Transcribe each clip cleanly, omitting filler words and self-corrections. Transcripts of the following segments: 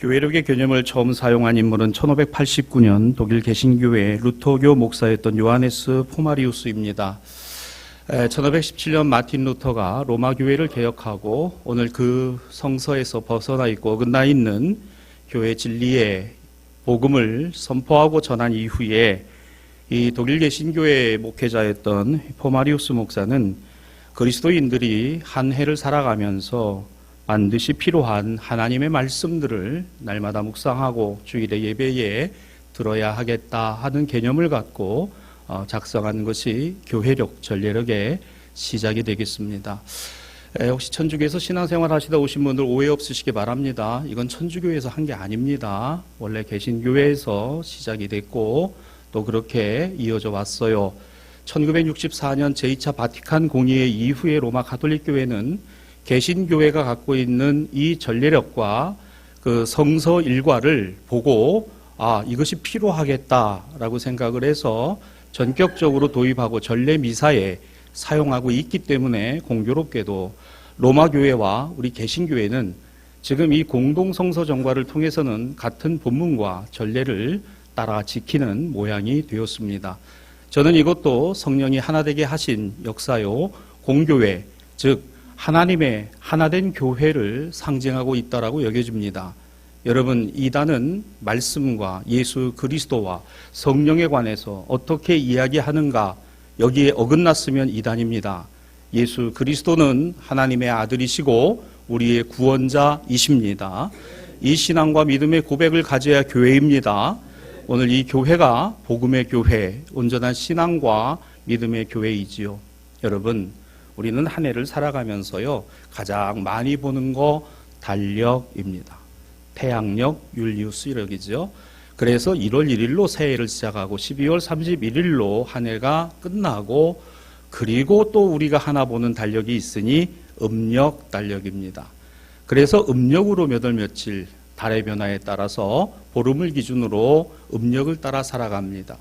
교회력의 개념을 처음 사용한 인물은 1589년 독일 개신교회 루터교 목사였던 요하네스 포마리우스입니다. 1517년 마틴 루터가 로마 교회를 개혁하고 오늘 그 성서에서 벗어나 있고 어긋나 있는 교회 진리의 복음을 선포하고 전한 이후에 이 독일 개신교회 목회자였던 포마리우스 목사는 그리스도인들이 한 해를 살아가면서 반드시 필요한 하나님의 말씀들을 날마다 묵상하고 주일에 예배에 들어야 하겠다 하는 개념을 갖고 작성한 것이 교회력, 전례력의 시작이 되겠습니다. 혹시 천주교에서 신앙생활 하시다 오신 분들 오해 없으시기 바랍니다. 이건 천주교에서 한 게 아닙니다. 원래 개신교회에서 시작이 됐고 또 그렇게 이어져 왔어요. 1964년 제2차 바티칸 공의회 이후에 로마 가톨릭 교회는 개신교회가 갖고 있는 이 전례력과 그 성서 일과를 보고 이것이 필요하겠다라고 생각을 해서 전격적으로 도입하고 전례 미사에 사용하고 있기 때문에 공교롭게도 로마 교회와 우리 개신교회는 지금 이 공동 성서 정과를 통해서는 같은 본문과 전례를 따라 지키는 모양이 되었습니다. 저는 이것도 성령이 하나 되게 하신 역사요, 공교회, 즉 하나님의 하나된 교회를 상징하고 있다라고 여겨집니다. 여러분, 이단은 말씀과 예수 그리스도와 성령에 관해서 어떻게 이야기하는가, 여기에 어긋났으면 이단입니다. 예수 그리스도는 하나님의 아들이시고 우리의 구원자이십니다. 이 신앙과 믿음의 고백을 가져야 교회입니다. 오늘 이 교회가 복음의 교회, 온전한 신앙과 믿음의 교회이지요. 여러분, 우리는 한 해를 살아가면서요, 가장 많이 보는 거 달력입니다. 태양력, 율리우스력이죠. 그래서 1월 1일로 새해를 시작하고 12월 31일로 한 해가 끝나고, 그리고 또 우리가 하나 보는 달력이 있으니 음력 달력입니다. 그래서 음력으로 몇 월 며칠, 달의 변화에 따라서 보름을 기준으로 음력을 따라 살아갑니다.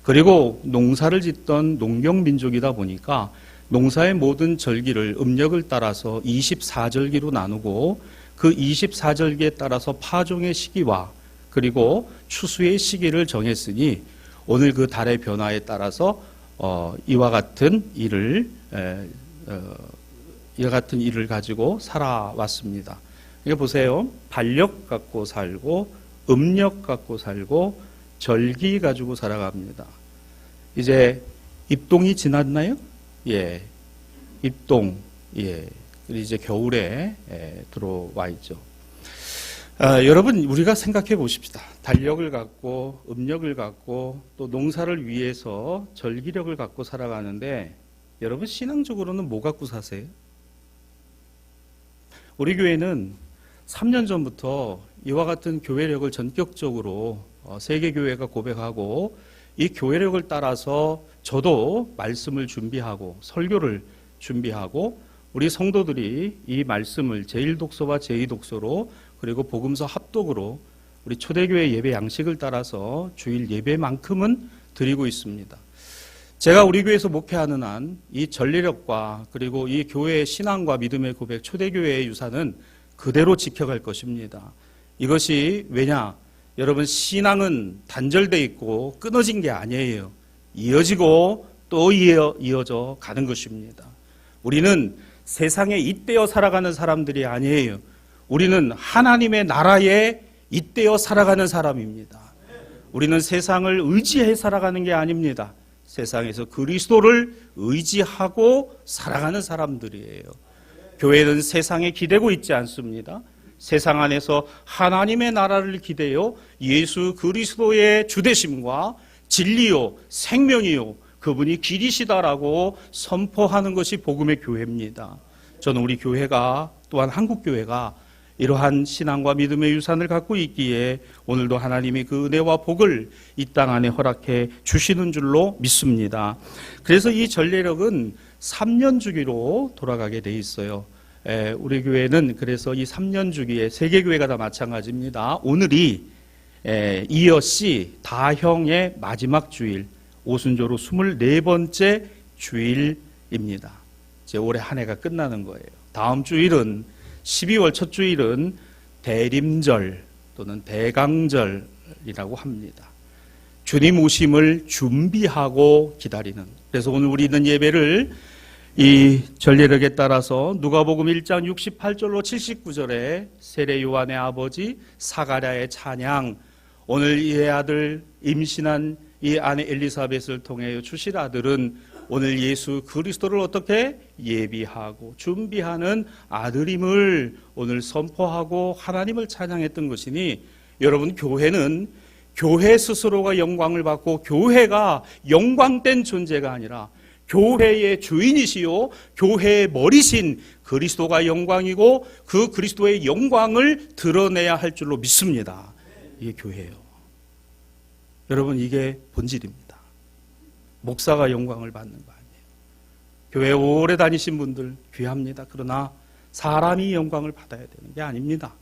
그리고 농사를 짓던 농경민족이다 보니까 농사의 모든 절기를 음력을 따라서 24절기로 나누고 그 24절기에 따라서 파종의 시기와 그리고 추수의 시기를 정했으니 오늘 그 달의 변화에 따라서 이와 같은 일을 가지고 살아왔습니다. 이거 보세요. 달력 갖고 살고 음력 갖고 살고 절기 가지고 살아갑니다. 이제 입동이 지났나요? 예, 입동, 예, 이제 겨울에 들어와 있죠. 여러분, 우리가 생각해 보십시다. 달력을 갖고, 음력을 갖고, 또 농사를 위해서 절기력을 갖고 살아가는데, 여러분, 신앙적으로는 뭐 갖고 사세요? 우리 교회는 3년 전부터 이와 같은 교회력을 전격적으로 세계교회가 고백하고, 이 교회력을 따라서 저도 말씀을 준비하고 설교를 준비하고 우리 성도들이 이 말씀을 제1독서와 제2독서로 그리고 복음서 합독으로 우리 초대교회 예배 양식을 따라서 주일 예배만큼은 드리고 있습니다. 제가 우리 교회에서 목회하는 한 이 전례력과 그리고 이 교회의 신앙과 믿음의 고백, 초대교회의 유산은 그대로 지켜갈 것입니다. 이것이 왜냐? 여러분, 신앙은 단절되어 있고 끊어진 게 아니에요. 이어지고 또 이어져 가는 것입니다. 우리는 세상에 잇대어 살아가는 사람들이 아니에요. 우리는 하나님의 나라에 잇대어 살아가는 사람입니다. 우리는 세상을 의지해 살아가는 게 아닙니다. 세상에서 그리스도를 의지하고 살아가는 사람들이에요. 교회는 세상에 기대고 있지 않습니다. 세상 안에서 하나님의 나라를 기대요, 예수 그리스도의 주되심과 진리요, 생명이요, 그분이 길이시다라고 선포하는 것이 복음의 교회입니다. 저는 우리 교회가, 또한 한국교회가 이러한 신앙과 믿음의 유산을 갖고 있기에 오늘도 하나님이 그 은혜와 복을 이 땅 안에 허락해 주시는 줄로 믿습니다. 그래서 이 전례력은 3년 주기로 돌아가게 돼 있어요. 우리 교회는 그래서 이 3년 주기에 세계교회가 다 마찬가지입니다. 오늘이 이어씨 다형의 마지막 주일, 오순조로 24번째 주일입니다. 이제 올해 한 해가 끝나는 거예요. 다음 주일은 12월 첫 주일은 대림절, 또는 대강절이라고 합니다. 주님 오심을 준비하고 기다리는. 그래서 오늘 우리는 예배를 이 전례력에 따라서 누가복음 1장 68절로 79절에 세례 요한의 아버지 사가랴의 찬양, 오늘 이의 아들 임신한 이 아내 엘리사벳을 통해 주실 아들은 오늘 예수 그리스도를 어떻게 예비하고 준비하는 아들임을 오늘 선포하고 하나님을 찬양했던 것이니, 여러분, 교회는 교회 스스로가 영광을 받고 교회가 영광된 존재가 아니라 교회의 주인이시요 교회의 머리신 그리스도가 영광이고 그 그리스도의 영광을 드러내야 할 줄로 믿습니다. 이게 교회예요. 여러분, 이게 본질입니다. 목사가 영광을 받는 거 아니에요. 교회 오래 다니신 분들 귀합니다. 그러나 사람이 영광을 받아야 되는 게 아닙니다.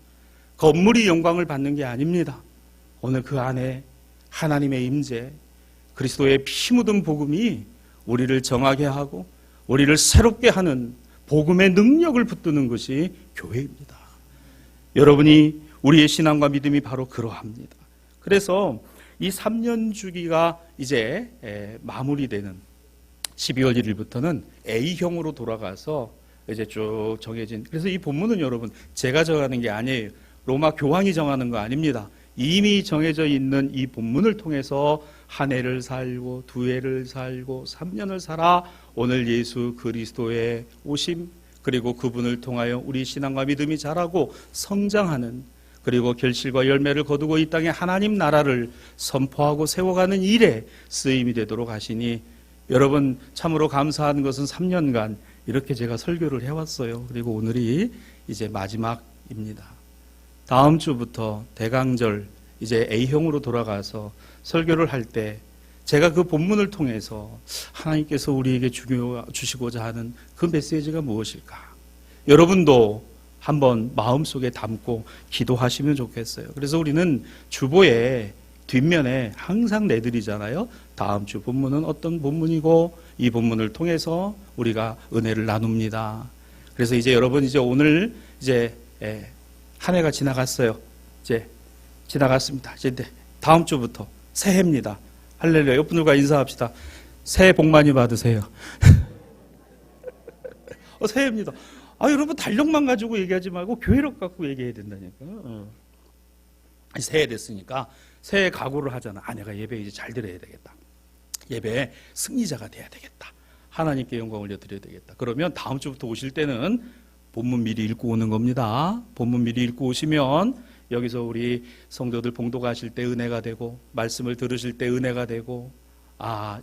건물이 영광을 받는 게 아닙니다. 오늘 그 안에 하나님의 임재, 그리스도의 피 묻은 복음이 우리를 정하게 하고 우리를 새롭게 하는 복음의 능력을 붙드는 것이 교회입니다. 여러분이 우리의 신앙과 믿음이 바로 그러합니다. 그래서 이 3년 주기가 이제 마무리되는 12월 1일부터는 A형으로 돌아가서 이제 쭉 정해진, 그래서 이 본문은 여러분 제가 정하는 게 아니에요. 로마 교황이 정하는 거 아닙니다. 이미 정해져 있는 이 본문을 통해서 한 해를 살고 두 해를 살고 3년을 살아 오늘 예수 그리스도의 오심, 그리고 그분을 통하여 우리 신앙과 믿음이 자라고 성장하는, 그리고 결실과 열매를 거두고 이 땅에 하나님 나라를 선포하고 세워가는 일에 쓰임이 되도록 하시니, 여러분 참으로 감사한 것은 3년간 이렇게 제가 설교를 해왔어요. 그리고 오늘이 이제 마지막입니다. 다음 주부터 대강절 이제 A형으로 돌아가서 설교를 할 때 제가 그 본문을 통해서 하나님께서 우리에게 주시고자 하는 그 메시지가 무엇일까? 여러분도 한번 마음속에 담고 기도하시면 좋겠어요. 그래서 우리는 주보에 뒷면에 항상 내드리잖아요. 다음 주 본문은 어떤 본문이고 이 본문을 통해서 우리가 은혜를 나눕니다. 그래서 이제 여러분 이제 오늘 이제 한 해가 지나갔어요. 이제 지나갔습니다. 이제 다음 주부터 새해입니다. 할렐루야. 옆 분들과 인사합시다. 새해 복 많이 받으세요. 새해입니다. 여러분 달력만 가지고 얘기하지 말고 교회력 갖고 얘기해야 된다니까. 새해 됐으니까 새해 각오를 하잖아. 내가 예배 이제 잘 드려야 되겠다. 예배에 승리자가 돼야 되겠다. 하나님께 영광 올려드려야 되겠다. 그러면 다음 주부터 오실 때는 본문 미리 읽고 오는 겁니다. 본문 미리 읽고 오시면 여기서 우리 성도들 봉독하실 때 은혜가 되고 말씀을 들으실 때 은혜가 되고,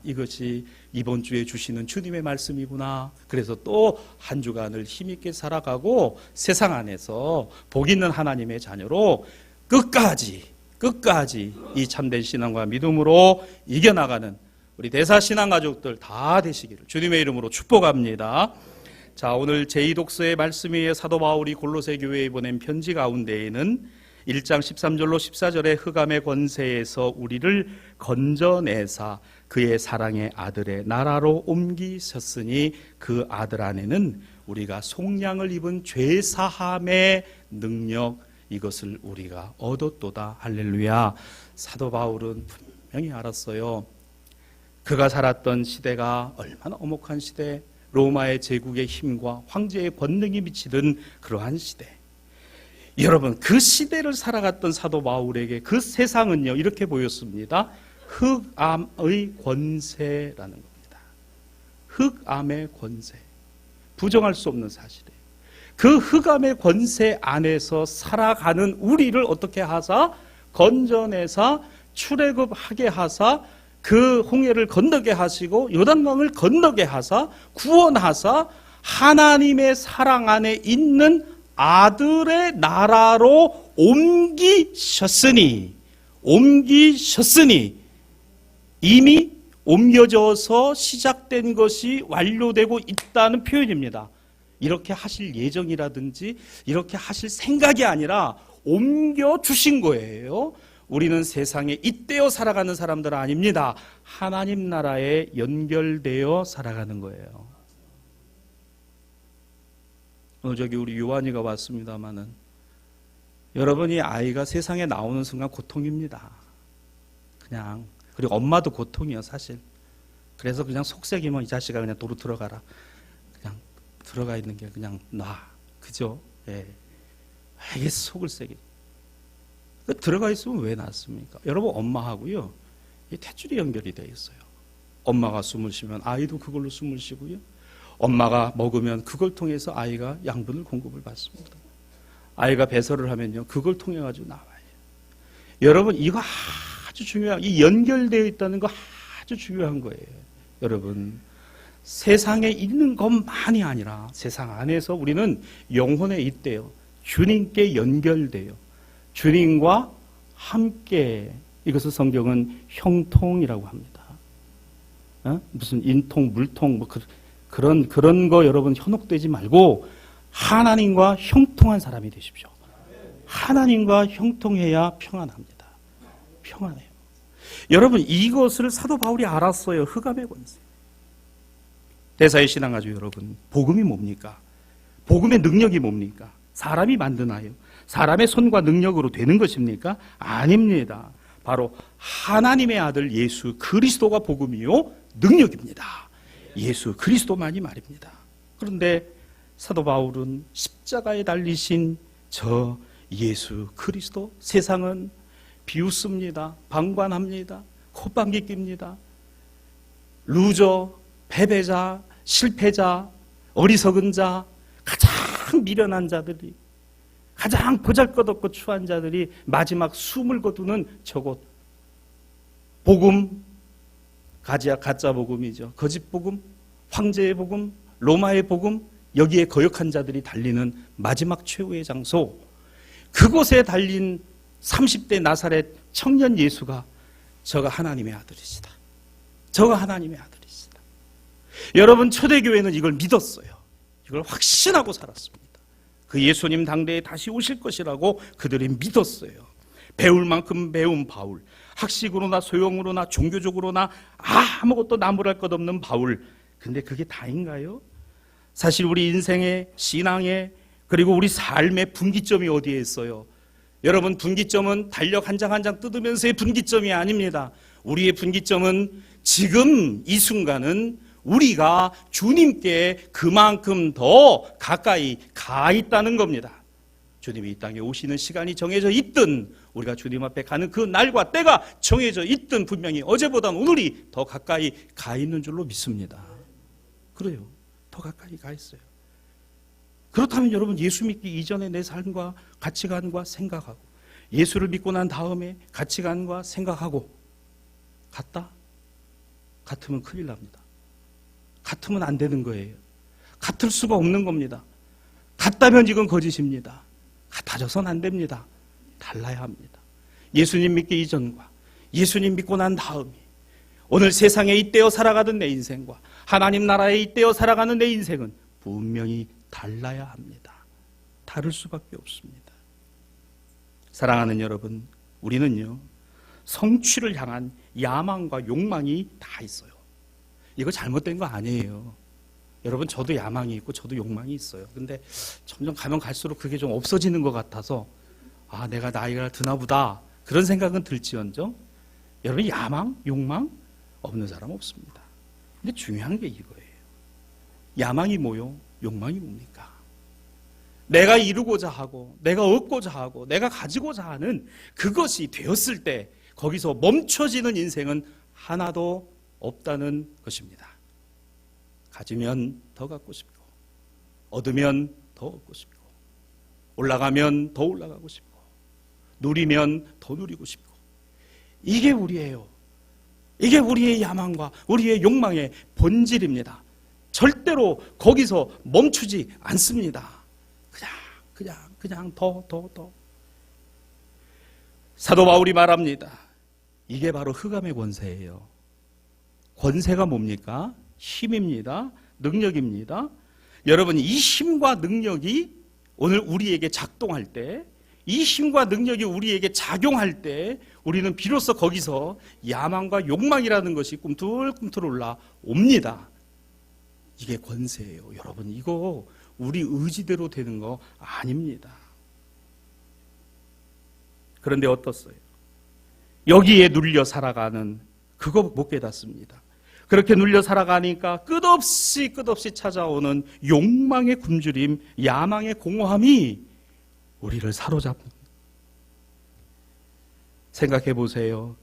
이것이 이번 주에 주시는 주님의 말씀이구나. 그래서 또 한 주간을 힘있게 살아가고 세상 안에서 복 있는 하나님의 자녀로 끝까지 이 참된 신앙과 믿음으로 이겨나가는 우리 대사신앙 가족들 다 되시기를 주님의 이름으로 축복합니다. 자, 오늘 제2독서의 말씀에 사도 바울이 골로새 교회에 보낸 편지 가운데에는 1장 13절로 14절의 흑암의 권세에서 우리를 건져내사 그의 사랑의 아들의 나라로 옮기셨으니 그 아들 안에는 우리가 속량을 입은 죄사함의 능력, 이것을 우리가 얻었도다. 할렐루야. 사도 바울은 분명히 알았어요. 그가 살았던 시대가 얼마나 엄혹한 시대, 로마의 제국의 힘과 황제의 권능이 미치던 그러한 시대. 여러분, 그 시대를 살아갔던 사도 바울에게 그 세상은요 이렇게 보였습니다. 흑암의 권세라는 겁니다. 흑암의 권세, 부정할 수 없는 사실이에요. 그 흑암의 권세 안에서 살아가는 우리를 어떻게 하사? 건져내사 출애굽하게 하사 그 홍해를 건너게 하시고 요단강을 건너게 하사 구원하사 하나님의 사랑 안에 있는 아들의 나라로 옮기셨으니 이미 옮겨져서 시작된 것이 완료되고 있다는 표현입니다. 이렇게 하실 예정이라든지 이렇게 하실 생각이 아니라 옮겨주신 거예요. 우리는 세상에 잇대어 살아가는 사람들 아닙니다. 하나님 나라에 연결되어 살아가는 거예요. 오늘 저기 우리 요한이가 왔습니다마는 여러분이 아이가 세상에 나오는 순간 고통입니다. 그냥. 그리고 엄마도 고통이요, 사실. 그래서 그냥 속색이면 이 자식아 그냥 도로 들어가라. 그냥 들어가 있는 게 그냥 놔. 그죠? 예. 이게 속을 세게. 들어가 있으면 왜 낫습니까? 여러분, 엄마하고요, 이 탯줄이 연결이 되어 있어요. 엄마가 숨을 쉬면 아이도 그걸로 숨을 쉬고요. 엄마가 먹으면 그걸 통해서 아이가 양분을 공급을 받습니다. 아이가 배설을 하면요, 그걸 통해 가지고 나와요. 여러분, 이거 아주 중요한, 이 연결되어 있다는 거 아주 중요한 거예요. 여러분, 세상에 있는 것만이 아니라 세상 안에서 우리는 영혼에 있대요. 주님께 연결돼요. 주님과 함께. 이것을 성경은 형통이라고 합니다. 무슨 인통, 물통, 뭐 그런 거 여러분 현혹되지 말고 하나님과 형통한 사람이 되십시오. 하나님과 형통해야 평안합니다. 평안해요. 여러분, 이것을 사도 바울이 알았어요. 흑암의 권세. 대사의 신앙가족 여러분, 복음이 뭡니까? 복음의 능력이 뭡니까? 사람이 만드나요? 사람의 손과 능력으로 되는 것입니까? 아닙니다. 바로 하나님의 아들 예수 그리스도가 복음이요 능력입니다. 예수 그리스도만이 말입니다. 그런데 사도 바울은 십자가에 달리신 저 예수 그리스도, 세상은 비웃습니다. 방관합니다. 콧방귀 낍니다. 루저, 패배자, 실패자, 어리석은 자, 가장 미련한 자들이, 가장 보잘것없고 추한 자들이 마지막 숨을 거두는 저곳, 복음, 가짜 복음이죠. 거짓 복음, 황제의 복음, 로마의 복음, 여기에 거역한 자들이 달리는 마지막 최후의 장소, 그곳에 달린 30대 나사렛 청년 예수가 저가 하나님의 아들이시다. 저가 하나님의 아들이시다. 여러분, 초대교회는 이걸 믿었어요. 이걸 확신하고 살았습니다. 그 예수님 당대에 다시 오실 것이라고 그들이 믿었어요. 배울 만큼 배운 바울, 학식으로나 소용으로나 종교적으로나 아무것도 나무랄 것 없는 바울. 근데 그게 다인가요? 사실 우리 인생의, 신앙의, 그리고 우리 삶의 분기점이 어디에 있어요? 여러분, 분기점은 달력 한 장 한 장 뜯으면서의 분기점이 아닙니다. 우리의 분기점은 지금 이 순간은 우리가 주님께 그만큼 더 가까이 가 있다는 겁니다. 주님이 이 땅에 오시는 시간이 정해져 있든, 우리가 주님 앞에 가는 그 날과 때가 정해져 있든, 분명히 어제보다는 오늘이 더 가까이 가 있는 줄로 믿습니다. 그래요. 더 가까이 가 있어요. 그렇다면 여러분, 예수 믿기 이전에 내 삶과 가치관과 생각하고, 예수를 믿고 난 다음에 가치관과 생각하고 같다? 같으면 큰일 납니다. 같으면 안 되는 거예요. 같을 수가 없는 겁니다. 같다면 이건 거짓입니다. 같아져서는 안 됩니다. 달라야 합니다. 예수님 믿기 이전과 예수님 믿고 난 다음에, 오늘 세상에 잇대어 살아가던 내 인생과 하나님 나라에 잇대어 살아가는 내 인생은 분명히 달라야 합니다. 다를 수밖에 없습니다. 사랑하는 여러분, 우리는요, 성취를 향한 야망과 욕망이 다 있어요. 이거 잘못된 거 아니에요. 여러분, 저도 야망이 있고 저도 욕망이 있어요. 근데 점점 가면 갈수록 그게 좀 없어지는 것 같아서, 내가 나이가 드나 보다, 그런 생각은 들지언정, 여러분, 야망, 욕망 없는 사람 없습니다. 근데 중요한 게 이거예요. 야망이 뭐요? 욕망이 뭡니까? 내가 이루고자 하고, 내가 얻고자 하고, 내가 가지고자 하는 그것이 되었을 때 거기서 멈춰지는 인생은 하나도 없다는 것입니다. 가지면 더 갖고 싶고, 얻으면 더 얻고 싶고, 올라가면 더 올라가고 싶고, 누리면 더 누리고 싶고, 이게 우리예요. 이게 우리의 야망과 우리의 욕망의 본질입니다. 절대로 거기서 멈추지 않습니다. 그냥 더. 사도 바울이 말합니다. 이게 바로 흑암의 권세예요. 권세가 뭡니까? 힘입니다. 능력입니다. 여러분, 이 힘과 능력이 오늘 우리에게 작동할 때, 이 힘과 능력이 우리에게 작용할 때, 우리는 비로소 거기서 야망과 욕망이라는 것이 꿈틀꿈틀 올라옵니다. 이게 권세예요. 여러분, 이거 우리 의지대로 되는 거 아닙니다. 그런데 어떻어요? 여기에 눌려 살아가는 그거 못 깨닫습니다. 그렇게 눌려 살아가니까 끝없이 찾아오는 욕망의 굶주림, 야망의 공허함이 우리를 사로잡는. 생각해 보세요.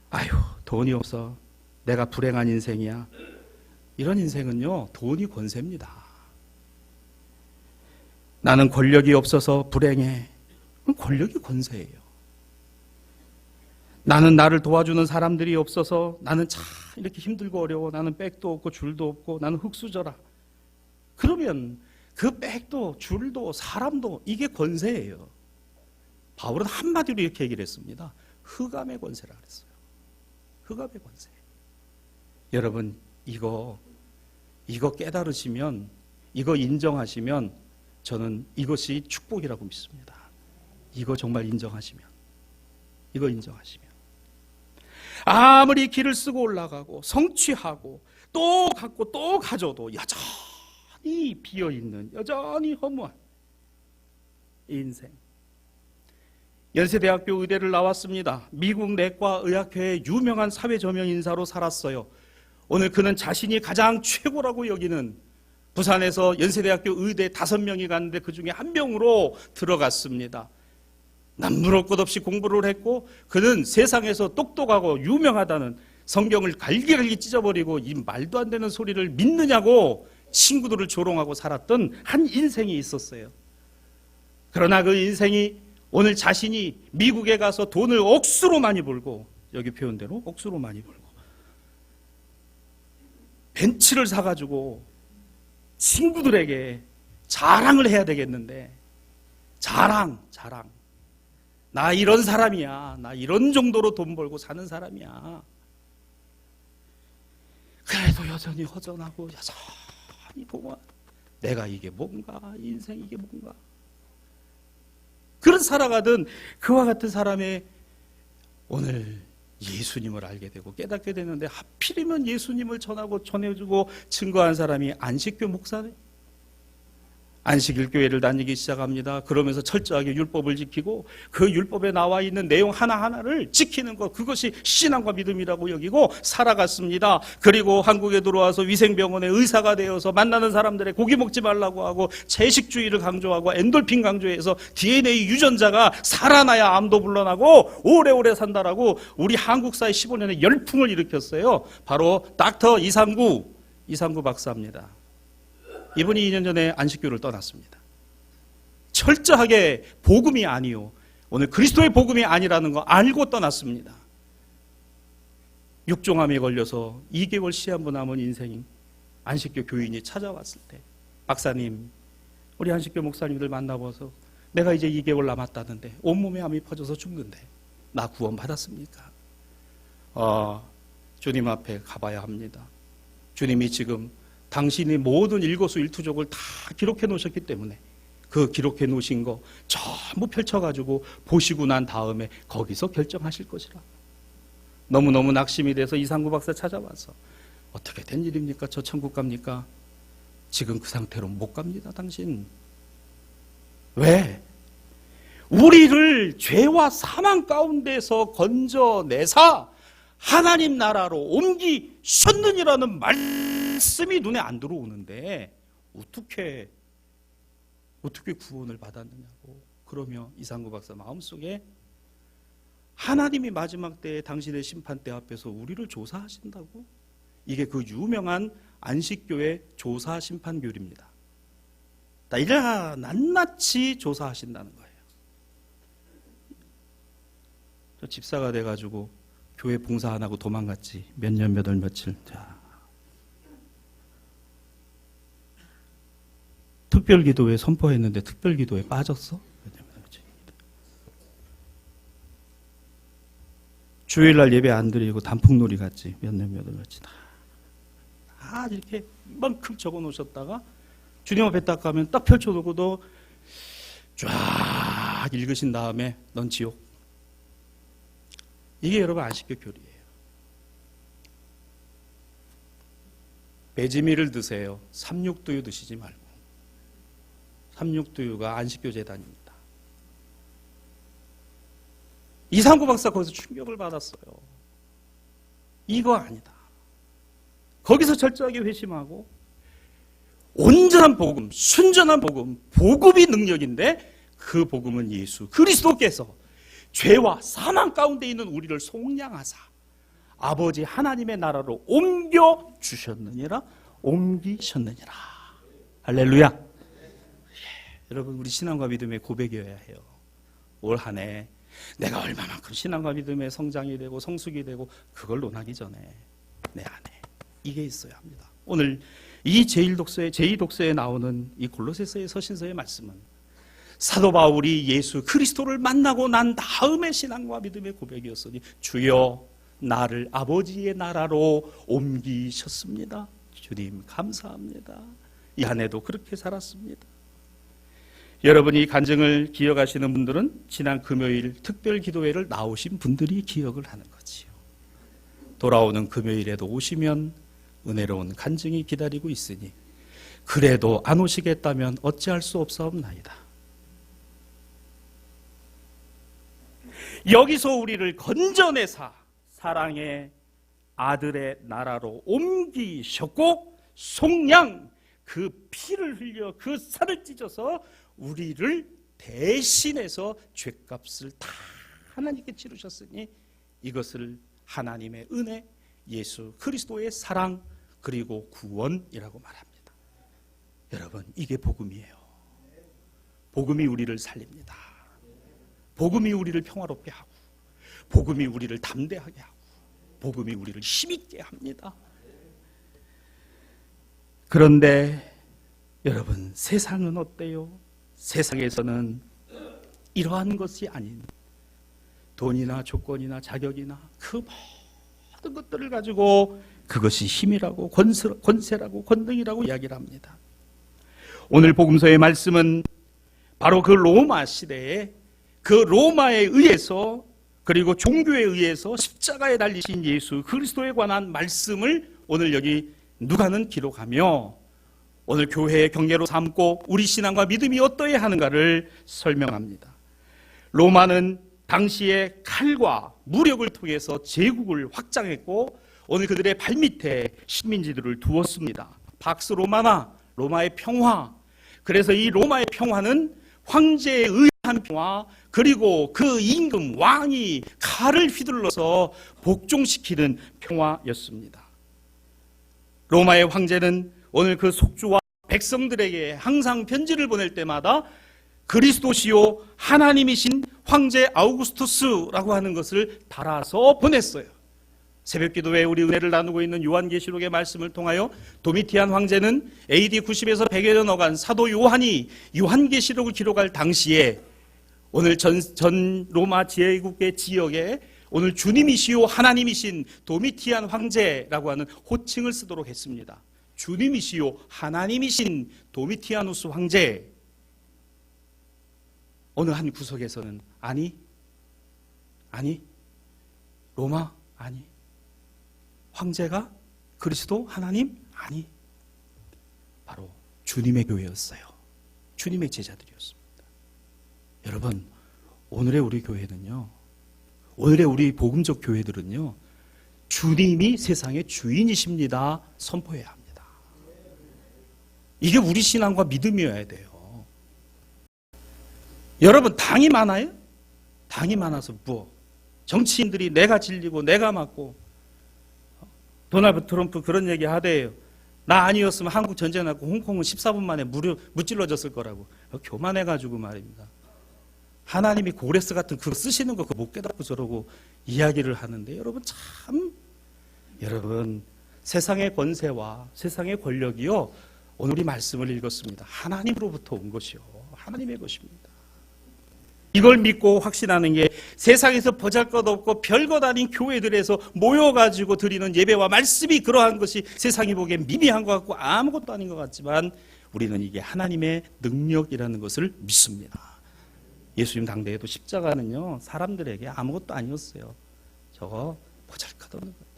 아유, 돈이 없어. 내가 불행한 인생이야. 이런 인생은요, 돈이 권세입니다. 나는 권력이 없어서 불행해. 권력이 권세예요. 나는 나를 도와주는 사람들이 없어서 나는 참 이렇게 힘들고 어려워. 나는 백도 없고 줄도 없고 나는 흙수저라. 그러면 그 백도 줄도 사람도 이게 권세예요. 바울은 한마디로 이렇게 얘기를 했습니다. 흑암의 권세라 그랬어요. 흑암의 권세. 여러분 이거 깨달으시면, 이거 인정하시면 저는 이것이 축복이라고 믿습니다. 이거 정말 인정하시면, 이거 인정하시면 아무리 길을 쓰고 올라가고 성취하고 또 갖고 또 가져도 여전히 비어있는, 여전히 허무한 인생. 연세대학교 의대를 나왔습니다. 미국 내과의학회의 유명한 사회저명 인사로 살았어요. 오늘 그는 자신이 가장 최고라고 여기는 부산에서 연세대학교 의대 5명이 갔는데 그 중에 1명으로 들어갔습니다. 남부럴 것 없이 공부를 했고 그는 세상에서 똑똑하고 유명하다는, 성경을 갈기갈기 찢어버리고 이 말도 안 되는 소리를 믿느냐고 친구들을 조롱하고 살았던 한 인생이 있었어요. 그러나 그 인생이 오늘 자신이 미국에 가서 돈을 억수로 많이 벌고, 여기 표현대로 억수로 많이 벌고 벤츠를 사가지고 친구들에게 자랑을 해야 되겠는데, 자랑. 나 이런 사람이야. 나 이런 정도로 돈 벌고 사는 사람이야. 그래도 여전히 허전하고 여전히 보면 내가 이게 뭔가, 인생 이게 뭔가. 그런 살아가던 그와 같은 사람의 오늘 예수님을 알게 되고 깨닫게 되는데, 하필이면 예수님을 전해주고 증거한 사람이 안식교 목사네. 안식일 교회를 다니기 시작합니다. 그러면서 철저하게 율법을 지키고 그 율법에 나와 있는 내용 하나하나를 지키는 것, 그것이 신앙과 믿음이라고 여기고 살아갔습니다. 그리고 한국에 들어와서 위생병원의 의사가 되어서 만나는 사람들의 고기 먹지 말라고 하고 채식주의를 강조하고 엔돌핀 강조해서 DNA 유전자가 살아나야 암도 물러나고 오래오래 산다라고 우리 한국사의 15년의 열풍을 일으켰어요. 바로 닥터 이상구 박사입니다. 이분이 2년 전에 안식교를 떠났습니다. 철저하게 복음이 아니요, 오늘 그리스도의 복음이 아니라는 거 알고 떠났습니다. 육종암에 걸려서 2개월 시한부 남은 인생인 안식교 교인이 찾아왔을 때, 박사님, 우리 안식교 목사님들 만나봐서 내가 이제 2개월 남았다는데 온몸에 암이 퍼져서 죽는데 나 구원 받았습니까? 주님 앞에 가봐야 합니다. 주님이 지금 당신이 모든 일거수일투족을 다 기록해 놓으셨기 때문에 그 기록해 놓으신 거 전부 펼쳐가지고 보시고 난 다음에 거기서 결정하실 것이라. 너무너무 낙심이 돼서 이상구 박사 찾아와서 어떻게 된 일입니까? 저 천국 갑니까? 지금 그 상태로 못 갑니다, 당신. 왜? 우리를 죄와 사망 가운데서 건져내사 하나님 나라로 옮기셨느니라는 말씀이 눈에 안 들어오는데 어떻게 구원을 받았느냐고. 그러며 이상구 박사 마음속에 하나님이 마지막 때에 당신의 심판대 앞에서 우리를 조사하신다고? 이게 그 유명한 안식교의 조사 심판교리입니다. 이라 낱낱이 조사하신다는 거예요. 저 집사가 돼가지고 교회 봉사 안 하고 도망갔지. 몇 년, 몇 월, 며칠. 특별기도회 선포했는데 특별기도에 빠졌어? 몇 년, 몇 월, 며칠. 주일날 예배 안 드리고 단풍놀이 갔지. 몇 년, 몇 월, 며칠. 다 이렇게 이만큼 적어 놓으셨다가 주님 앞에 딱 가면 딱 펼쳐놓고도 쫙 읽으신 다음에 넌 지옥. 이게 여러분 안식교 교리예요. 배지미를 드세요. 삼육두유 드시지 말고. 삼육두유가 안식교 제단입니다. 이상구 박사 거기서 충격을 받았어요. 이거 아니다. 거기서 철저하게 회심하고 온전한 복음, 순전한 복음, 복음이 능력인데 그 복음은 예수 그리스도께서 죄와 사망 가운데 있는 우리를 속량하사 아버지 하나님의 나라로 옮겨 주셨느니라, 옮기셨느니라. 할렐루야. 여러분, 우리 신앙과 믿음의 고백이어야 해요. 올 한 해 내가 얼마만큼 신앙과 믿음의 성장이 되고 성숙이 되고 그걸 논하기 전에 내 안에 이게 있어야 합니다. 오늘 이 제2독서에 나오는 이 골로새서의 서신서의 말씀은 사도 바울이 예수 그리스도를 만나고 난 다음의 신앙과 믿음의 고백이었으니 주여 나를 아버지의 나라로 옮기셨습니다. 주님 감사합니다. 이 한 해도 그렇게 살았습니다. 여러분이 간증을 기억하시는 분들은 지난 금요일 특별 기도회를 나오신 분들이 기억을 하는 거지요. 돌아오는 금요일에도 오시면 은혜로운 간증이 기다리고 있으니 그래도 안 오시겠다면 어찌할 수 없사옵나이다. 여기서 우리를 건져내사 사랑의 아들의 나라로 옮기셨고 속량 그 피를 흘려 그 살을 찢어서 우리를 대신해서 죄값을 다 하나님께 치르셨으니 이것을 하나님의 은혜, 예수 그리스도의 사랑 그리고 구원이라고 말합니다. 여러분, 이게 복음이에요. 복음이 우리를 살립니다. 복음이 우리를 평화롭게 하고 복음이 우리를 담대하게 하고 복음이 우리를 힘있게 합니다. 그런데 여러분, 세상은 어때요? 세상에서는 이러한 것이 아닌 돈이나 조건이나 자격이나 그 모든 것들을 가지고 그것이 힘이라고 권세라고 권능이라고 이야기를 합니다. 오늘 복음서의 말씀은 바로 그 로마 시대에 그 로마에 의해서 그리고 종교에 의해서 십자가에 달리신 예수 그리스도에 관한 말씀을 오늘 여기 누가는 기록하며 오늘 교회의 경계로 삼고 우리 신앙과 믿음이 어떠해야 하는가를 설명합니다. 로마는 당시에 칼과 무력을 통해서 제국을 확장했고 오늘 그들의 발밑에 식민지들을 두었습니다. 팍스 로마나 로마의 평화. 그래서 이 로마의 평화는 황제에 의한 평화 그리고 그 임금 왕이 칼을 휘둘러서 복종시키는 평화였습니다. 로마의 황제는 오늘 그 속주와 백성들에게 항상 편지를 보낼 때마다 그리스도시요 하나님이신 황제 아우구스투스라고 하는 것을 달아서 보냈어요. 새벽기도에 우리 은혜를 나누고 있는 요한계시록의 말씀을 통하여 도미티안 황제는 AD 90에서 100여 년 어간 사도 요한이 요한계시록을 기록할 당시에 오늘 전 로마 제국의 지역에 오늘 주님이시요 하나님이신 도미티안 황제라고 하는 호칭을 쓰도록 했습니다. 주님이시요 하나님이신 도미티아누스 황제. 어느 한 구석에서는 아니 로마 아니 황제가 그리스도 하나님 아니 바로 주님의 교회였어요. 주님의 제자들이었습니다. 여러분, 오늘의 우리 교회는요, 오늘의 우리 복음적 교회들은요, 주님이 세상의 주인이십니다 선포해야 합니다. 이게 우리 신앙과 믿음이어야 돼요. 여러분, 당이 많아요? 당이 많아서 뭐 정치인들이 내가 질리고 내가 맞고 도널드 트럼프 그런 얘기 하대요. 나 아니었으면 한국 전쟁 났고 홍콩은 14분 만에 무찔러졌을 거라고. 교만해가지고 말입니다. 하나님이 고레스 같은 그거 쓰시는 거 그거 못 깨닫고 저러고 이야기를 하는데 여러분 세상의 권세와 세상의 권력이요, 오늘 이 말씀을 읽었습니다. 하나님으로부터 온 것이요, 하나님의 것입니다. 이걸 믿고 확신하는 게 세상에서 보잘것없고 별것 아닌 교회들에서 모여가지고 드리는 예배와 말씀이 그러한 것이 세상이 보기엔 미미한 것 같고 아무것도 아닌 것 같지만 우리는 이게 하나님의 능력이라는 것을 믿습니다. 예수님 당대에도 십자가는요, 사람들에게 아무것도 아니었어요. 저거 보잘것없는 것.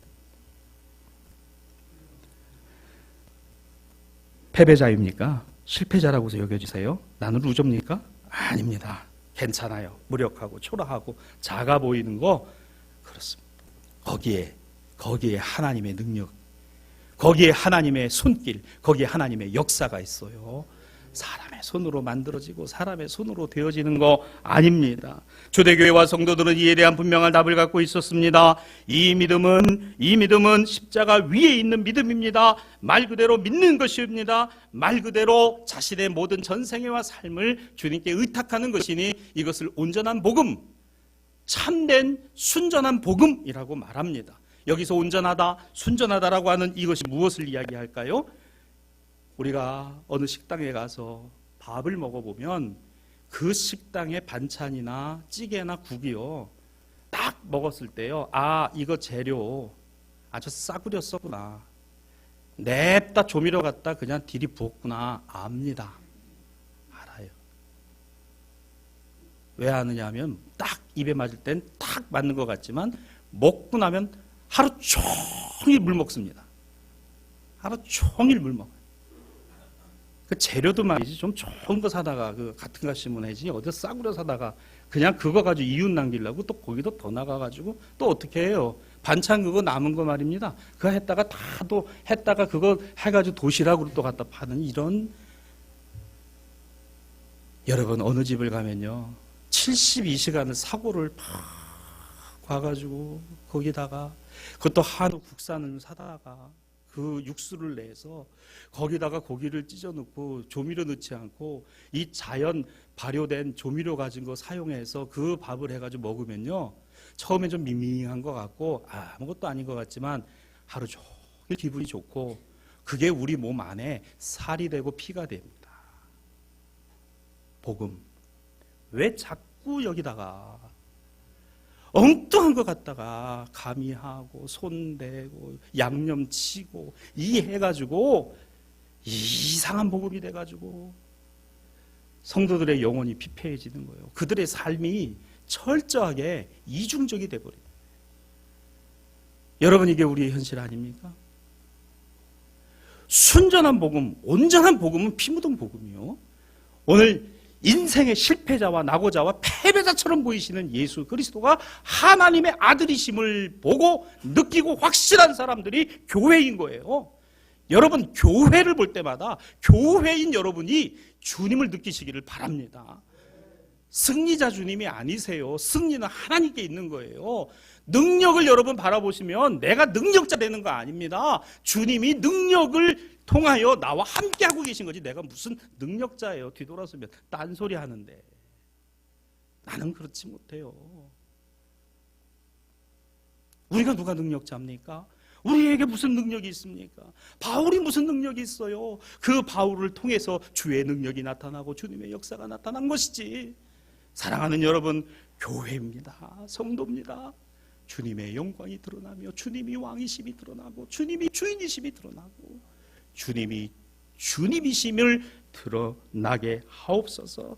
패배자입니까? 실패자라고 여겨지세요? 나는 루저입니까? 아닙니다. 괜찮아요. 무력하고 초라하고 작아 보이는 거 그렇습니다. 거기에 하나님의 능력, 거기에 하나님의 손길, 거기에 하나님의 역사가 있어요. 사람의 손으로 만들어지고 사람의 손으로 되어지는 거 아닙니다. 초대교회와 성도들은 이에 대한 분명한 답을 갖고 있었습니다. 이 믿음은 십자가 위에 있는 믿음입니다. 말 그대로 믿는 것입니다. 말 그대로 자신의 모든 전생애와 삶을 주님께 의탁하는 것이니 이것을 온전한 복음, 참된 순전한 복음이라고 말합니다. 여기서 온전하다, 순전하다라고 하는 이것이 무엇을 이야기할까요? 우리가 어느 식당에 가서 밥을 먹어보면 그 식당의 반찬이나 찌개나 국이요, 딱 먹었을 때요, 아, 이거 재료 아주 싸구려 썼구나, 냅다 조미료 갖다 그냥 디리 부었구나, 압니다. 알아요. 왜 아느냐 하면 딱 입에 맞을 땐 딱 맞는 것 같지만 먹고 나면 하루 종일 물 먹습니다. 하루 종일 물 먹어요. 그 재료도 말이지 좀 좋은 거 사다가 그 같은 거 쓰면 해지 어디서 싸구려 사다가 그냥 그거 가지고 이웃 남기려고 또 거기도 더 나가가지고 또 어떻게 해요? 반찬 그거 남은 거 말입니다. 그거 했다가 했다가 그거 해가지고 도시락으로 또 갖다 파는 이런. 여러분 어느 집을 가면요 72시간을 사고를 팍 가가지고 거기다가 그것도 한우 국산을 사다가 그 육수를 내서 거기다가 고기를 찢어 넣고 조미료 넣지 않고 이 자연 발효된 조미료 가진 거 사용해서 그 밥을 해가지고 먹으면요 처음엔 좀 밍밍한 것 같고 아무것도 아닌 것 같지만 하루 종일 기분이 좋고 그게 우리 몸 안에 살이 되고 피가 됩니다. 복음. 왜 자꾸 여기다가 엉뚱한 것 갖다가 가미하고 손대고 양념치고 이해가지고 이상한 복음이 돼가지고 성도들의 영혼이 피폐해지는 거예요. 그들의 삶이 철저하게 이중적이 돼버려요. 여러분 이게 우리의 현실 아닙니까? 순전한 복음, 온전한 복음은 피 묻은 복음이요. 오늘 인생의 실패자와 낙오자와 패배자처럼 보이시는 예수 그리스도가 하나님의 아들이심을 보고 느끼고 확실한 사람들이 교회인 거예요. 여러분 교회를 볼 때마다 교회인 여러분이 주님을 느끼시기를 바랍니다. 승리자 주님이 아니세요. 승리는 하나님께 있는 거예요. 능력을 여러분 바라보시면 내가 능력자 되는 거 아닙니다. 주님이 능력을 통하여 나와 함께하고 계신 거지 내가 무슨 능력자예요. 뒤돌아서면 딴소리 하는데 나는 그렇지 못해요. 우리가 누가 능력자입니까? 우리에게 무슨 능력이 있습니까? 바울이 무슨 능력이 있어요? 그 바울을 통해서 주의 능력이 나타나고 주님의 역사가 나타난 것이지. 사랑하는 여러분, 교회입니다. 성도입니다. 주님의 영광이 드러나며 주님이 왕이심이 드러나고 주님이 주인이심이 드러나고 주님이 주님이심을 드러나게 하옵소서.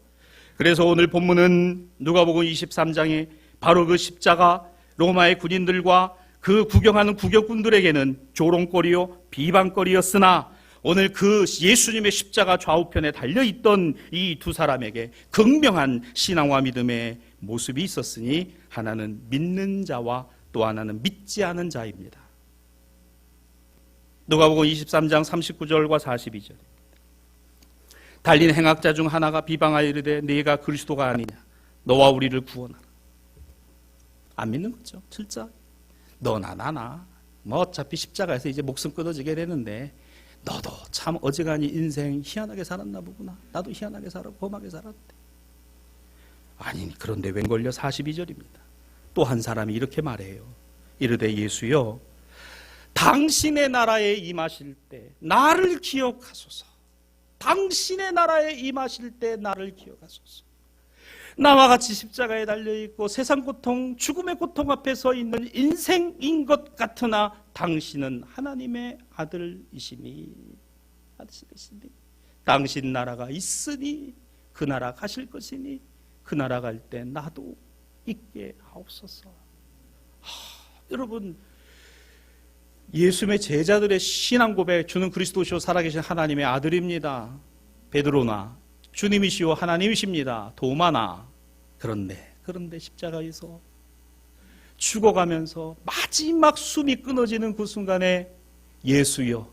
그래서 오늘 본문은 누가복음 23장에 바로 그 십자가 로마의 군인들과 그 구경하는 구경꾼들에게는 조롱거리요 비방거리였으나 오늘 그 예수님의 십자가 좌우편에 달려있던 이 두 사람에게 극명한 신앙과 믿음의 모습이 있었으니 하나는 믿는 자와 또 하나는 믿지 않은 자입니다. 누가복음 23장 39절과 42절. 달린 행악자 중 하나가 비방하여 이르되 네가 그리스도가 아니냐 너와 우리를 구원하라. 안 믿는 거죠. 진짜 너나 나나 뭐 어차피 십자가에서 이제 목숨 끊어지게 되는데 너도 참 어지간히 인생 희한하게 살았나 보구나. 나도 희한하게 살았고 험하게 살았대. 아니 그런데 웬걸요 42절입니다. 또 한 사람이 이렇게 말해요. 이르되 예수여 당신의 나라에 임하실 때 나를 기억하소서. 당신의 나라에 임하실 때 나를 기억하소서. 나와 같이 십자가에 달려있고 세상 고통, 죽음의 고통 앞에 서 있는 인생인 것 같으나 당신은 하나님의 아들이시니 당신 나라가 있으니 그 나라 가실 것이니 그 나라 갈 때 나도 있게 하옵소서. 여러분 예수님의 제자들의 신앙 고백, 주는 그리스도시요 살아계신 하나님의 아들입니다. 베드로나 주님이시오 하나님이십니다. 도마나 그런데 십자가에서 죽어가면서 마지막 숨이 끊어지는 그 순간에 예수여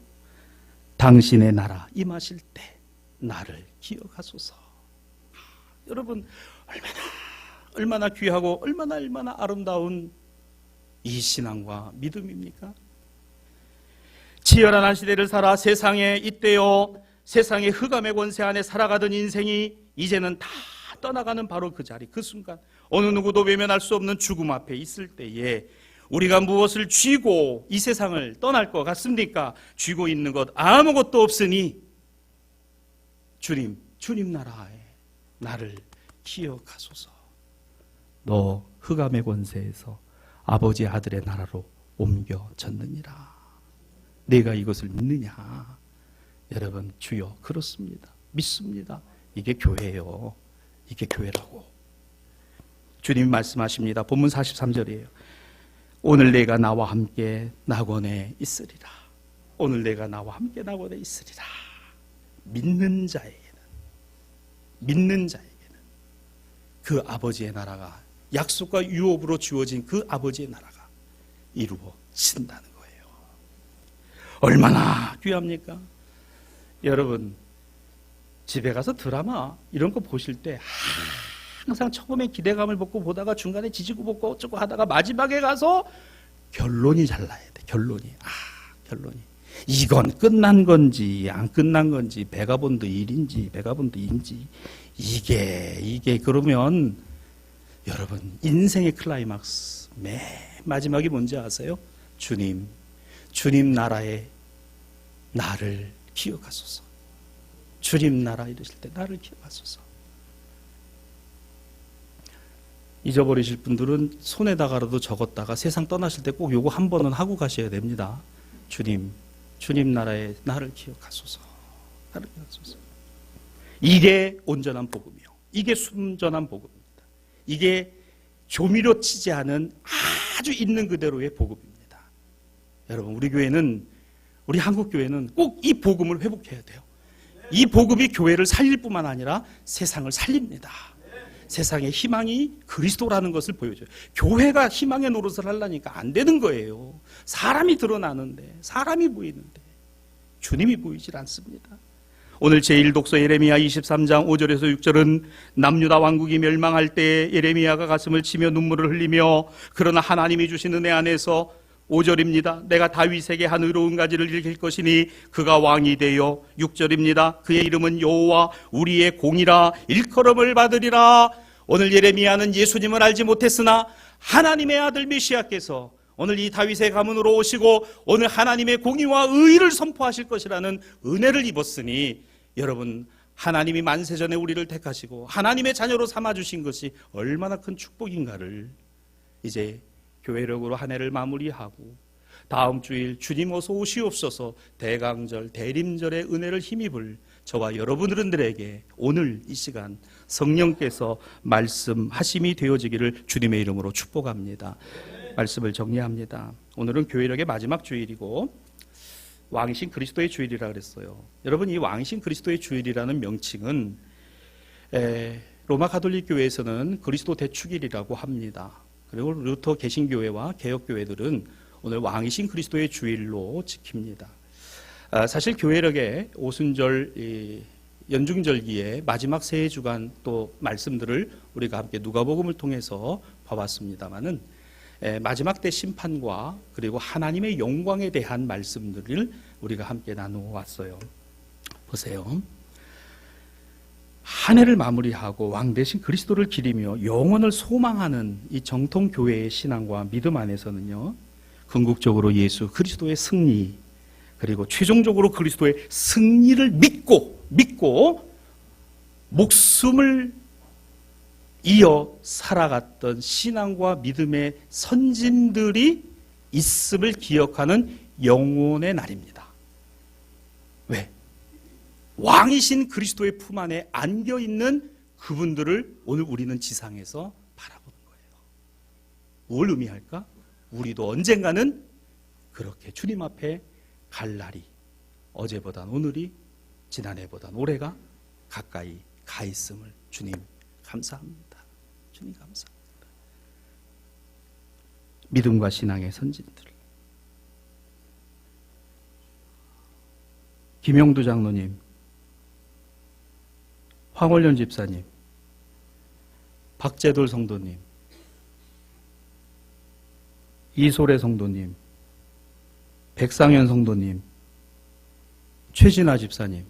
당신의 나라 임하실 때 나를 기억하소서. 여러분 얼마나 귀하고 얼마나 아름다운 이 신앙과 믿음입니까? 치열한 한 시대를 살아 세상에 이때요 세상의 흑암의 권세 안에 살아가던 인생이 이제는 다 떠나가는 바로 그 자리, 그 순간 어느 누구도 외면할 수 없는 죽음 앞에 있을 때에 우리가 무엇을 쥐고 이 세상을 떠날 것 같습니까? 쥐고 있는 것 아무것도 없으니 주님 나라에 나를 기억하소서. 너 흑암의 권세에서 아버지 아들의 나라로 옮겨졌느니라. 내가 이것을 믿느냐? 여러분, 주여 그렇습니다. 믿습니다. 이게 교회예요. 이게 교회라고. 주님 말씀하십니다. 본문 43절이에요. 오늘 내가 나와 함께 낙원에 있으리라. 오늘 내가 나와 함께 낙원에 있으리라. 믿는 자에게는 그 아버지의 나라가, 약속과 유업으로 주어진 그 아버지의 나라가 이루어진다는 거예요. 얼마나 귀합니까? 여러분, 집에 가서 드라마 이런 거 보실 때 항상 처음에 기대감을 먹고 보다가 중간에 지지고 볶고 어쩌고 하다가 마지막에 가서 결론이 잘 나야 돼. 결론이. 이건 끝난 건지 안 끝난 건지 베가본드 1인지 베가본드 2인지 이게 그러면 여러분 인생의 클라이막스 맨 마지막이 뭔지 아세요? 주님 나라에 나를 기억하소서. 주님 나라 이르실 때 나를 기억하소서. 잊어버리실 분들은 손에다가라도 적었다가 세상 떠나실 때 꼭 요거 한 번은 하고 가셔야 됩니다. 주님 나라에 나를 기억하소서. 나를 기억하소서. 이게 온전한 복음이요. 이게 순전한 복음입니다. 이게 조미료 치지 않은 아주 있는 그대로의 복음입니다. 여러분, 우리 한국교회는 꼭 이 복음을 회복해야 돼요. 이 복음이 교회를 살릴 뿐만 아니라 세상을 살립니다. 세상의 희망이 그리스도라는 것을 보여줘요. 교회가 희망의 노릇을 하려니까 안 되는 거예요. 사람이 드러나는데, 사람이 보이는데 주님이 보이질 않습니다. 오늘 제1독서 예레미야 23장 5절에서 6절은 남유다 왕국이 멸망할 때 예레미야가 가슴을 치며 눈물을 흘리며 그러나 하나님이 주신 은혜 안에서 5절입니다. 내가 다윗에게 한 의로운 가지를 일으킬 것이니 그가 왕이 되어 6절입니다. 그의 이름은 여호와 우리의 공이라 일컬음을 받으리라. 오늘 예레미야는 예수님을 알지 못했으나 하나님의 아들 메시아께서 오늘 이 다윗의 가문으로 오시고 오늘 하나님의 공의와 의를 선포하실 것이라는 은혜를 입었으니 여러분, 하나님이 만세전에 우리를 택하시고 하나님의 자녀로 삼아주신 것이 얼마나 큰 축복인가를 이제 교회력으로 한 해를 마무리하고 다음 주일 주님 어서 오시옵소서 대강절 대림절의 은혜를 힘입을 저와 여러분들에게 오늘 이 시간 성령께서 말씀하심이 되어지기를 주님의 이름으로 축복합니다. 말씀을 정리합니다. 오늘은 교회력의 마지막 주일이고 왕이신 그리스도의 주일이라 그랬어요. 여러분, 이 왕이신 그리스도의 주일이라는 명칭은 로마 가톨릭 교회에서는 그리스도 대축일이라고 합니다. 그리고 루터 개신교회와 개혁교회들은 오늘 왕이신 그리스도의 주일로 지킵니다. 사실 교회력의 오순절 연중절기의 마지막 세 주간 또 말씀들을 우리가 함께 누가복음을 통해서 봐왔습니다마는 마지막 때 심판과 그리고 하나님의 영광에 대한 말씀들을 우리가 함께 나누어 왔어요. 보세요. 한 해를 마무리하고 왕 대신 그리스도를 기리며 영원을 소망하는 이 정통 교회의 신앙과 믿음 안에서는요, 궁극적으로 예수 그리스도의 승리, 그리고 최종적으로 그리스도의 승리를 믿고 목숨을 이어 살아갔던 신앙과 믿음의 선진들이 있음을 기억하는 영혼의 날입니다. 왜? 왕이신 그리스도의 품 안에 안겨있는 그분들을 오늘 우리는 지상에서 바라보는 거예요. 뭘 의미할까? 우리도 언젠가는 그렇게 주님 앞에 갈 날이 어제보단 오늘이 지난해보단 올해가 가까이 가 있음을 주님 감사합니다. 주님 감사합니다. 믿음과 신앙의 선진들. 김영두 장로님, 황홀련 집사님, 박재돌 성도님, 이소래 성도님, 백상현 성도님, 최진아 집사님,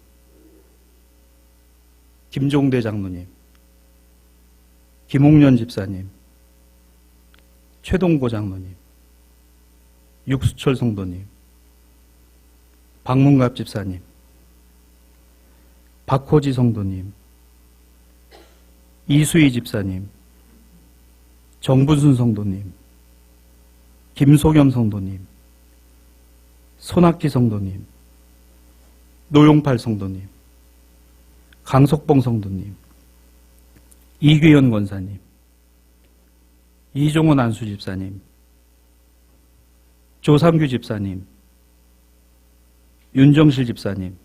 김종대 장로님, 김홍련 집사님, 최동고 장로님, 육수철 성도님, 박문갑 집사님, 박호지 성도님, 이수희 집사님, 정분순 성도님, 김소겸 성도님, 손학기 성도님, 노용팔 성도님, 강석봉 성도님, 이규현 권사님, 이종훈 안수 집사님, 조삼규 집사님, 윤정실 집사님,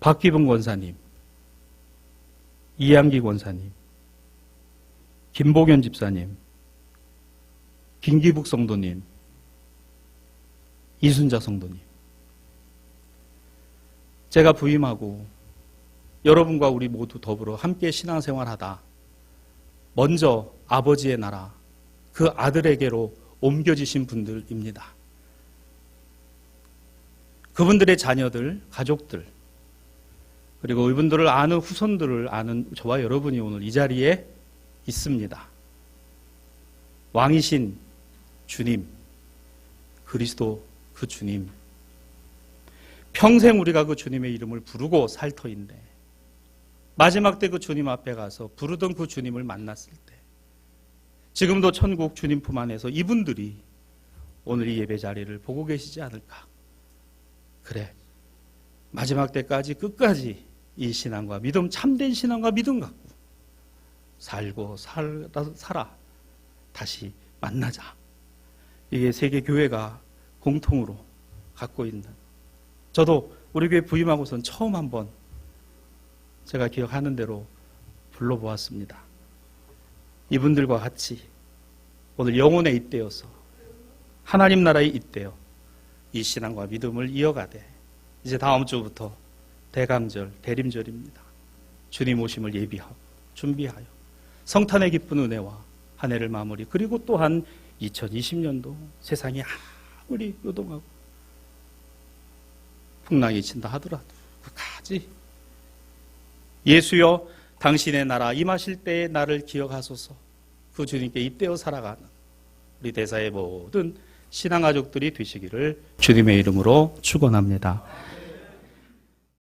박기봉 권사님, 이양기 권사님, 김복현 집사님, 김기북 성도님, 이순자 성도님. 제가 부임하고 여러분과 우리 모두 더불어 함께 신앙생활하다 먼저 아버지의 나라, 그 아들에게로 옮겨지신 분들입니다. 그분들의 자녀들, 가족들, 그리고 이분들을 아는 후손들을 아는 저와 여러분이 오늘 이 자리에 있습니다. 왕이신 주님, 그리스도 그 주님, 평생 우리가 그 주님의 이름을 부르고 살 터인데 마지막 때 그 주님 앞에 가서 부르던 그 주님을 만났을 때 지금도 천국 주님 품 안에서 이분들이 오늘 이 예배 자리를 보고 계시지 않을까. 그래, 마지막 때까지 끝까지 이 신앙과 믿음, 참된 신앙과 믿음 갖고 살고 살아 다시 만나자. 이게 세계 교회가 공통으로 갖고 있는, 저도 우리 교회 부임하고선 처음 한번 제가 기억하는 대로 불러보았습니다. 이분들과 같이 오늘 영혼에 잇대어서 하나님 나라에 잇대어 이 신앙과 믿음을 이어가되 이제 다음 주부터 대감절, 대림절입니다. 주님 오심을 예비하고 준비하여 성탄의 기쁜 은혜와 한 해를 마무리, 그리고 또한 2020년도 세상이 아무리 요동하고 풍랑이 친다 하더라도 끝까지 예수여 당신의 나라 임하실 때의 나를 기억하소서, 그 주님께 잇대어 살아가는 우리 대사의 모든 신앙가족들이 되시기를 주님의 이름으로 축원합니다.